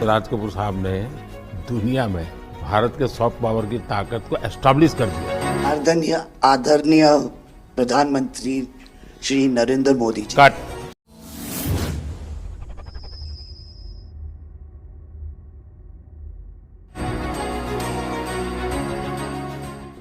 राज कपूर साहब ने दुनिया में भारत के सॉफ्ट पावर की ताकत को एस्टैब्लिश कर दिया। आदरणीय प्रधानमंत्री श्री नरेंद्र मोदी जी। कट।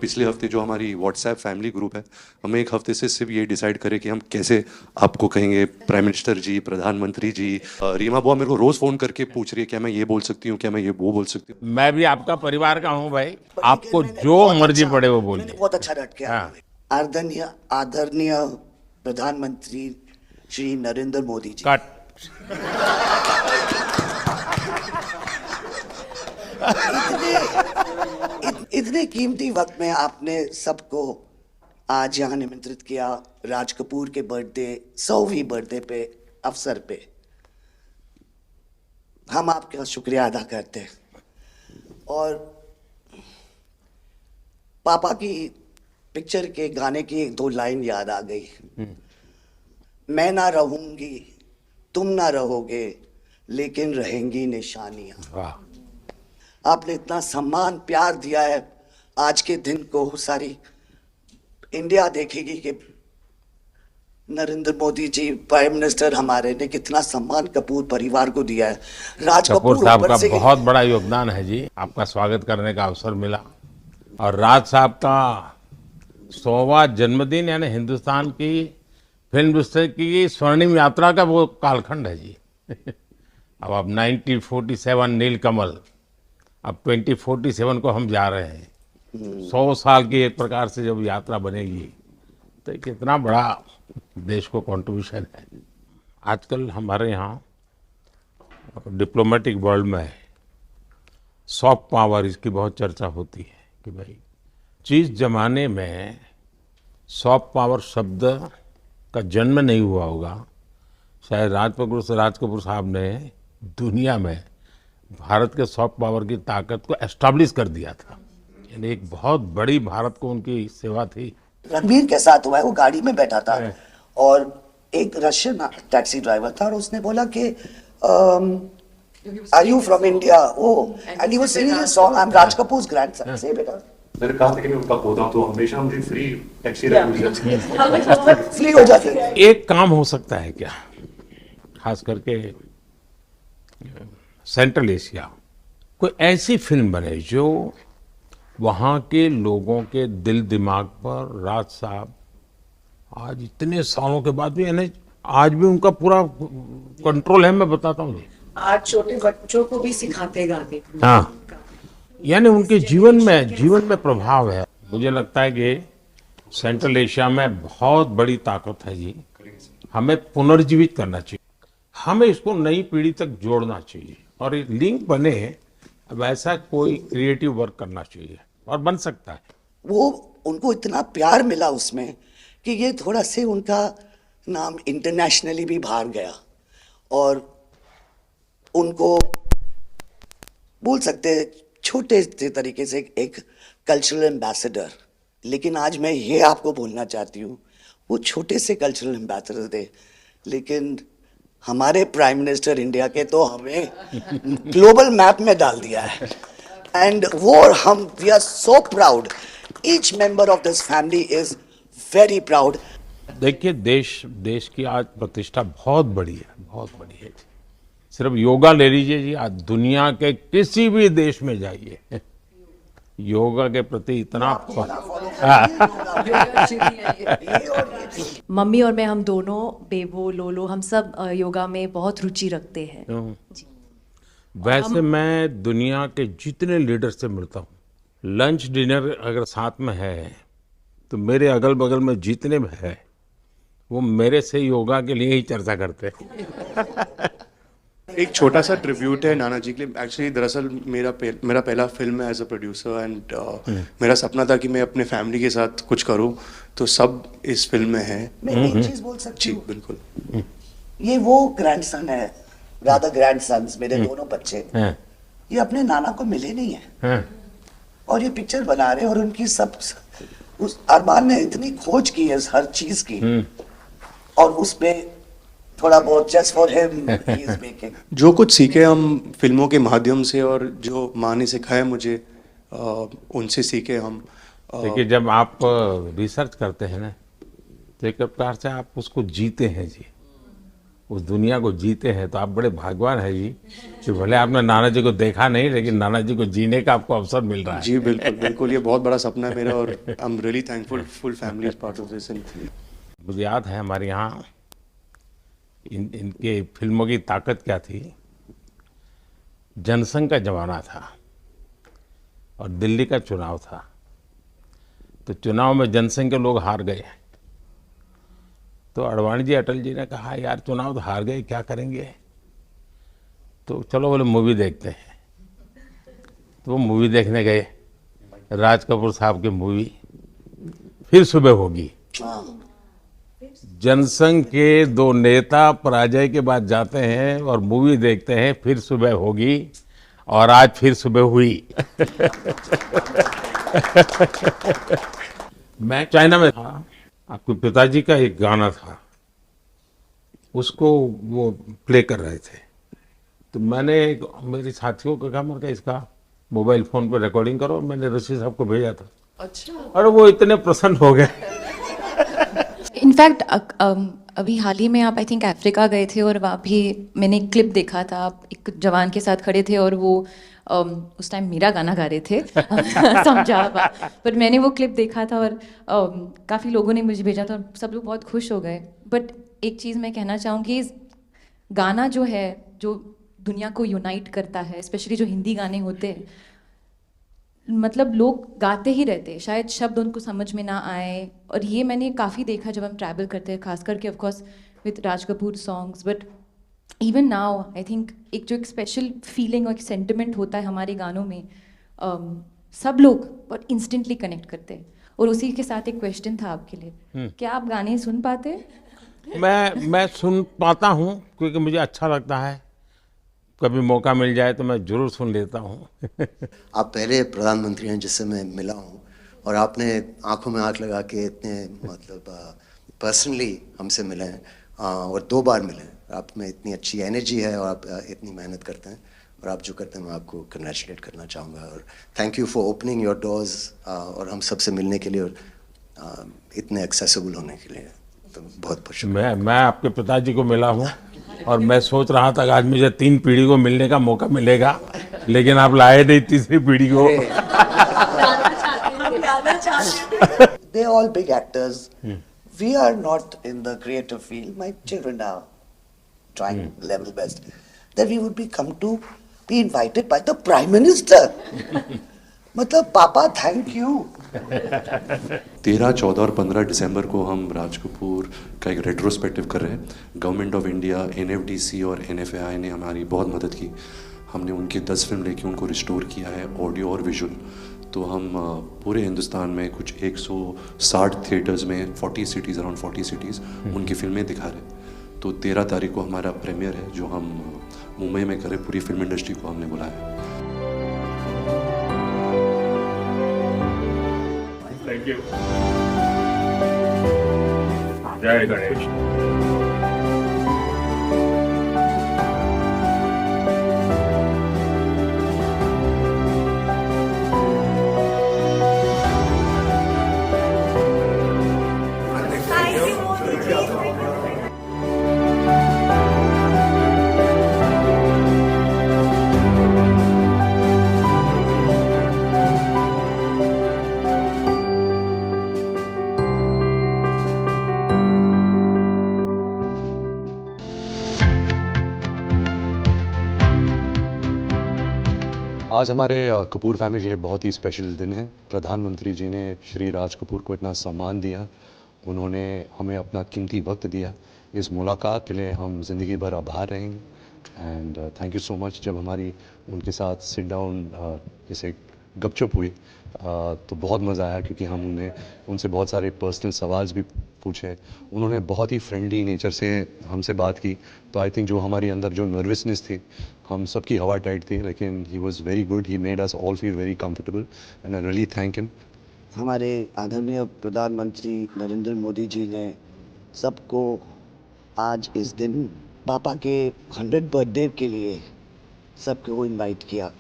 पिछले हफ्ते जो हमारी व्हाट्सएप फैमिली ग्रुप है, हमें एक हफ्ते से सिर्फ ये डिसाइड करें कि हम कैसे आपको कहेंगे प्राइम मिनिस्टर जी, प्रधानमंत्री जी। रीमा बुआ मेरे को रोज फोन करके पूछ रही है क्या मैं ये बोल सकती हूँ, क्या मैं ये वो बोल सकती हूँ। मैं भी आपका परिवार का हूँ भाई, आपको जो मर्जी पड़े वो बोलिए। बहुत अच्छा रट के आदरणीय प्रधानमंत्री श्री नरेंद्र मोदी जी। कट। इतने कीमती वक्त में आपने सबको आज यहाँ निमंत्रित किया राज कपूर के बर्थडे 100वीं बर्थडे पे अवसर पे। हम आपका शुक्रिया अदा करते हैं। और पापा की पिक्चर के गाने की एक दो लाइन याद आ गई। मैं ना रहूंगी, तुम ना रहोगे, लेकिन रहेंगी निशानियां। वाह। आपने इतना सम्मान प्यार दिया है, आज के दिन को सारी इंडिया देखेगी कि नरेंद्र मोदी जी प्राइम मिनिस्टर हमारे ने कितना सम्मान कपूर परिवार को दिया है। राज कपूर साहब का बहुत बड़ा योगदान है जी। आपका स्वागत करने का अवसर मिला और राज साहब का 100वां जन्मदिन यानी हिंदुस्तान की फिल्म इंडस्ट्री की स्वर्णिम यात्रा का वो कालखंड है जी। अब 1947 नीलकमल, अब 2047 को हम जा रहे हैं। 100 साल की एक प्रकार से जब यात्रा बनेगी तो कितना बड़ा देश को कंट्रीब्यूशन है। आजकल हमारे यहाँ डिप्लोमेटिक वर्ल्ड में सॉफ्ट पावर इसकी बहुत चर्चा होती है कि भाई जिस जमाने में सॉफ्ट पावर शब्द का जन्म नहीं हुआ होगा, शायद राज कपूर साहब ने दुनिया में भारत के सॉफ्ट पावर की ताकत को एस्टैब्लिश कर दिया था। यानी एक बहुत बड़ी भारत को उनकी सेवा थी। रणबीर के साथ हुआ है, वो गाड़ी में बैठा था और एक रशियन टैक्सी ड्राइवर था और उसने बोला कि are you from India? Oh, and he was singing a song, I am Raj Kapoor's grandson. से बेटा मैंने कहा था कि मैं उनका पोता हूं तो हमेशा मुझे फ्री टैक्सी मिल फ्री हो जाती है। एक काम हो सकता है क्या, खास करके सेंट्रल एशिया, कोई ऐसी फिल्म बने जो वहाँ के लोगों के दिल दिमाग पर राज साहब आज इतने सालों के बाद भी, यानी आज भी उनका पूरा कंट्रोल है। मैं बताता हूँ, आज छोटे बच्चों को भी सिखाते गाने। हाँ, यानी उनके जीवन में प्रभाव है। मुझे लगता है कि सेंट्रल एशिया में बहुत बड़ी ताकत है जी। हमें पुनर्जीवित करना चाहिए, हमें इसको नई पीढ़ी तक जोड़ना चाहिए और एक लिंक बने। अब ऐसा कोई क्रिएटिव वर्क करना चाहिए और बन सकता है। वो उनको इतना प्यार मिला उसमें कि ये थोड़ा से उनका नाम इंटरनेशनली भी बाहर गया और उनको बोल सकते हैं छोटे से तरीके से एक कल्चरल एम्बेसडर। लेकिन आज मैं ये आपको बोलना चाहती हूँ, वो छोटे से कल्चरल एम्बेसडर थे, लेकिन हमारे प्राइम मिनिस्टर इंडिया के तो हमें ग्लोबल मैप में डाल दिया है। एंड वो हम we are so proud, each member of this family is very proud. देखिए देश की आज प्रतिष्ठा बहुत बड़ी है, बहुत बड़ी है। सिर्फ योगा ले लीजिए जी, आज दुनिया के किसी भी देश में जाइए, योगा के प्रति इतना मम्मी और मैं, हम दोनों, बेबो लोलो, हम सब योगा में बहुत रुचि रखते हैं जी। वैसे मैं दुनिया के जितने लीडर से मिलता हूँ, लंच डिनर अगर साथ में है तो मेरे अगल बगल में जितने भी है वो मेरे से योगा के लिए ही चर्चा करते हैं। एक छोटा सा ट्रिब्यूट है नाना जी के लिए। एक्चुअली दरअसल मेरा पहला फिल्म है एज अ प्रोड्यूसर एंड मेरा सपना था कि मैं अपने फैमिली के साथ कुछ करूं, तो सब इस फिल्म में है। मैं एक चीज बोल सकती हूँ, बिल्कुल। ये वो ग्रैंडसन है, रादर ग्रैंडसन्स, मेरे दोनों बच्चे, ये अपने नाना को मिले नहीं है और ये पिक्चर बना रहे हैं और उनकी सब उस अरमान ने इतनी खोज की है हर चीज की और उस पे थोड़ा बहुत just for him he is making. जो कुछ सीखे हम फिल्मों के माध्यम से और जो माँ ने सिखाया मुझे उनसे सीखे हम। देखिए, जब आप रिसर्च करते हैं ना, तो एक प्रकार से आप उसको जीते हैं जी, उस दुनिया को जीते हैं। तो आप बड़े भाग्यवान हैं जी कि भले आपने नाना जी को देखा नहीं, लेकिन नाना जी को जीने का आपको अवसर मिल रहा है। जी बिल्कुल बिल्कुल, ये बहुत बड़ा सपना है मेरा और I am really thankful, full family is part of this. मुझे याद है हमारे यहाँ इनके फिल्मों की ताकत क्या थी। जनसंघ का जमाना था और दिल्ली का चुनाव था, तो चुनाव में जनसंघ के लोग हार गए। तो अडवाणी जी, अटल जी ने कहा, यार चुनाव तो हार गए, क्या करेंगे, तो चलो बोले मूवी देखते हैं। तो वो मूवी देखने गए, राज कपूर साहब की मूवी फिर सुबह होगी। जनसंघ के दो नेता पराजय के बाद जाते हैं और मूवी देखते हैं फिर सुबह होगी, और आज फिर सुबह हुई। मैं चाइना में था, आपके पिताजी का एक गाना था, उसको वो प्ले कर रहे थे। तो मैंने मेरे साथियों को कहा, मैंने कहा इसका मोबाइल फोन पर रिकॉर्डिंग करो। मैंने ऋषि साहब को भेजा था। अच्छा। और वो इतने प्रसन्न हो गए। इनफैक्ट अभी हाल ही में आप आई थिंक अफ्रीका गए थे और वहाँ भी मैंने एक क्लिप देखा था, आप एक जवान के साथ खड़े थे और वो उस टाइम मेरा गाना गा रहे थे। समझा आप, पर मैंने वो क्लिप देखा था और काफ़ी लोगों ने मुझे भेजा था और सब लोग बहुत खुश हो गए। बट एक चीज़ मैं कहना चाहूँगी, गाना जो है जो दुनिया को यूनाइट करता है, स्पेशली जो हिंदी गाने होते हैं, मतलब लोग गाते ही रहते हैं, शायद शब्द उनको समझ में ना आए। और ये मैंने काफ़ी देखा जब हम ट्रैवल करते हैं, खास करके of course with Raj Kapoor songs, but even now I think एक जो एक स्पेशल फीलिंग और एक सेंटिमेंट होता है हमारे गानों में, सब लोग बहुत इंस्टेंटली कनेक्ट करते हैं। और उसी के साथ एक क्वेश्चन था आपके लिए, क्या आप गाने सुन पाते हैं? मैं सुन पाता हूँ, क्योंकि मुझे अच्छा लगता है। कभी मौका मिल जाए तो मैं जरूर सुन लेता हूँ। आप पहले प्रधानमंत्री हैं जिससे मैं मिला हूँ, और आपने आंखों में आंख लगा के इतने मतलब पर्सनली हमसे मिले हैं, और 2 बार मिले हैं। आप में इतनी अच्छी एनर्जी है और आप इतनी मेहनत करते हैं, और आप जो करते हैं मैं आपको कंग्रेचुलेट करना चाहूँगा। और thank you for opening your doors और हम सबसे मिलने के लिए और इतने एक्सेसिबल होने के लिए, तो बहुत बहुत शुक्रिया। मैं आपके पिताजी को मिला हूँ और मैं सोच रहा था कि आज मुझे 3 पीढ़ी को मिलने का मौका मिलेगा, लेकिन आप लाए नहीं तीसरी पीढ़ी को। They're all big actors. We are not in the creative field. My children are trying level best. That we would be be invited by the Prime Minister. मतलब पापा थैंक यू। 13, 14 और 15 दिसंबर को हम राज कपूर का एक रेट्रोस्पेक्टिव कर रहे हैं। गवर्नमेंट ऑफ इंडिया, NFDC और NFAI ने हमारी बहुत मदद की। हमने उनकी 10 फिल्म लेके उनको रिस्टोर किया है, ऑडियो और विजुअल। तो हम पूरे हिंदुस्तान में कुछ 160 थिएटर्स में 40 सिटीज़, अराउंड 40 सिटीज़ उनकी फिल्में दिखा रहे हैं। तो 13 तारीख को हमारा प्रीमियर है, जो हम मुंबई में करें। पूरी फिल्म इंडस्ट्री को हमने बुलाया है। Thank you. जय गणेश। आज हमारे कपूर फैमिली के लिए बहुत ही स्पेशल दिन है। प्रधानमंत्री जी ने श्री राज कपूर को इतना सम्मान दिया, उन्होंने हमें अपना कीमती वक्त दिया। इस मुलाकात के लिए हम ज़िंदगी भर आभार रहेंगे। And thank you so much. जब हमारी उनके साथ सिट डाउन जैसे गपशप हुई तो बहुत मज़ा आया, क्योंकि हमने उनसे बहुत सारे पर्सनल सवाल भी पूछे। उन्होंने बहुत ही फ्रेंडली नेचर से हमसे बात की। तो आई थिंक जो हमारी अंदर जो नर्वसनेस थी, हम सबकी हवा टाइट थी, लेकिन he was very good. He made us all feel very comfortable and I really thank him. हमारे आदरणीय प्रधानमंत्री नरेंद्र मोदी जी ने सबको आज इस दिन पापा के 100 बर्थडे के लिए सबको इनवाइट किया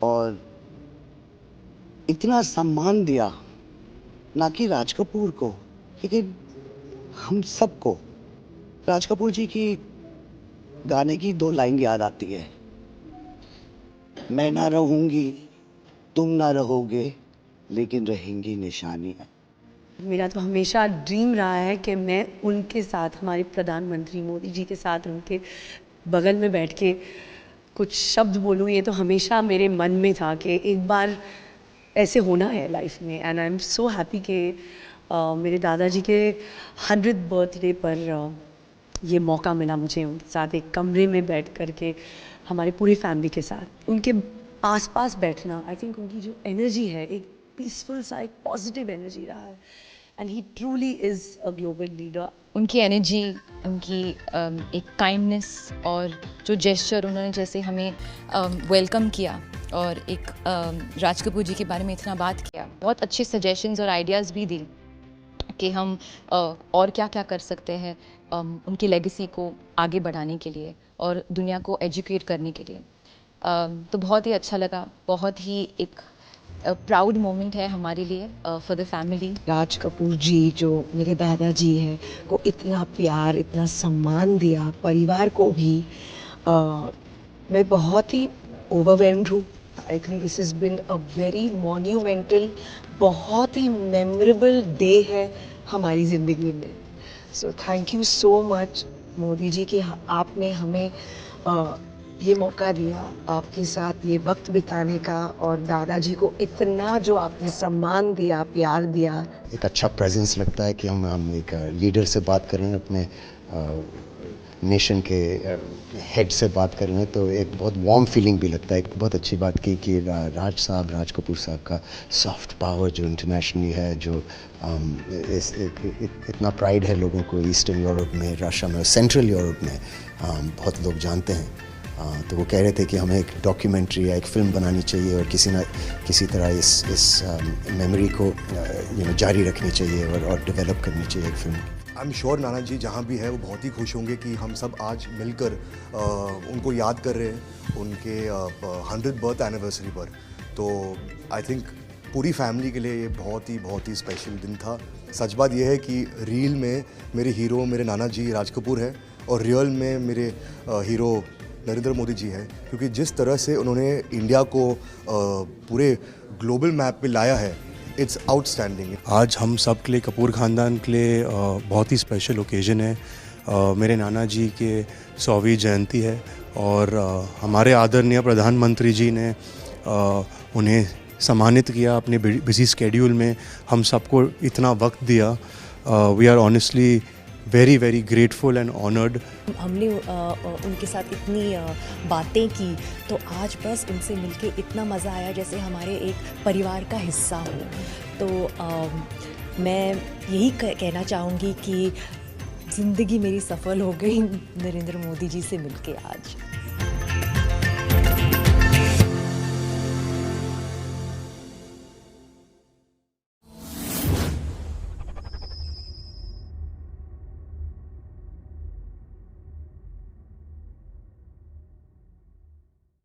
और इतना सम्मान दिया, ना कि राज कपूर को, लेकिन हम सबको। राज कपूर जी की गाने की 2 लाइन याद आती है, मैं ना रहूंगी तुम ना रहोगे लेकिन रहेंगी निशानियाँ। मेरा तो हमेशा ड्रीम रहा है कि मैं उनके साथ, हमारे प्रधानमंत्री मोदी जी के साथ उनके बगल में बैठ के कुछ शब्द बोलूँ। ये तो हमेशा मेरे मन में था कि एक बार ऐसे होना है लाइफ में। And I am so happy कि मेरे दादाजी के 100th बर्थडे पर ये मौका मिला मुझे उनके साथ एक कमरे में बैठ कर के, हमारी पूरी फैमिली के साथ उनके आसपास बैठना। आई थिंक उनकी जो एनर्जी है, एक पीसफुल सा, एक पॉजिटिव एनर्जी रहा है। And he truly is a global leader. उनकी एनर्जी, उनकी एक काइंडनेस और जो जेस्चर उन्होंने जैसे हमें वेलकम किया और एक राज कपूर जी के बारे में इतना बात किया, बहुत अच्छे सजेशंस और आइडियाज़ भी दी कि हम और क्या क्या कर सकते हैं उनकी लेगेसी को आगे बढ़ाने के लिए और दुनिया को एजुकेट करने के लिए। तो बहुत ही अच्छा लगा, बहुत ही एक प्राउड मोमेंट है हमारे लिए for the family. Raj Kapoor जी जो मेरे दादाजी हैं, को इतना प्यार, इतना सम्मान दिया, परिवार को भी। मैं बहुत ही ओवरवेल्म्ड हूँ। I think this has been a very monumental, बहुत ही मेमोरेबल डे है हमारी ज़िंदगी में। So thank you so much Modi ji कि आपने हमें ये मौका दिया आपके साथ ये वक्त बिताने का, और दादाजी को इतना जो आपने सम्मान दिया, प्यार दिया। एक अच्छा प्रेजेंस लगता है कि हम एक लीडर से बात कर रहे हैं, अपने नेशन के हेड से बात कर रहे हैं, तो एक बहुत वार्म फीलिंग भी लगता है। एक बहुत अच्छी बात की कि राज कपूर साहब का सॉफ्ट पावर जो इंटरनेशनली है, जो इतना प्राइड है लोगों को ईस्टर्न यूरोप में, रशिया में, सेंट्रल यूरोप में बहुत लोग जानते हैं। तो वो कह रहे थे कि हमें एक डॉक्यूमेंट्री या एक फ़िल्म बनानी चाहिए और किसी न किसी तरह इस मेमोरी को जारी रखनी चाहिए और डेवलप करनी चाहिए एक फ़िल्म। आई एम श्योर नाना जी जहाँ भी है वो बहुत ही खुश होंगे कि हम सब आज मिलकर उनको याद कर रहे हैं उनके 100th बर्थ एनिवर्सरी पर। तो आई थिंक पूरी फैमिली के लिए ये बहुत ही स्पेशल दिन था। सच बात यह है कि रील में मेरे हीरो मेरे नाना जी राज कपूर हैं और रियल में मेरे हीरो नरेंद्र मोदी जी हैं, क्योंकि जिस तरह से उन्होंने इंडिया को पूरे ग्लोबल मैप पे लाया है, इट्स आउटस्टैंडिंग। आज हम सब के लिए, कपूर ख़ानदान के लिए बहुत ही स्पेशल ओकेजन है। मेरे नाना जी के 100वीं जयंती है और हमारे आदरणीय प्रधानमंत्री जी ने उन्हें सम्मानित किया अपने बिजी स्केड्यूल में, हम सबको इतना वक्त दिया। We are honestly very grateful and honoured. हमने उनके साथ इतनी बातें की, तो आज बस उनसे मिलके इतना मज़ा आया जैसे हमारे एक परिवार का हिस्सा हो। तो मैं यही कहना चाहूँगी कि ज़िंदगी मेरी सफल हो गई नरेंद्र मोदी जी से मिलके आज।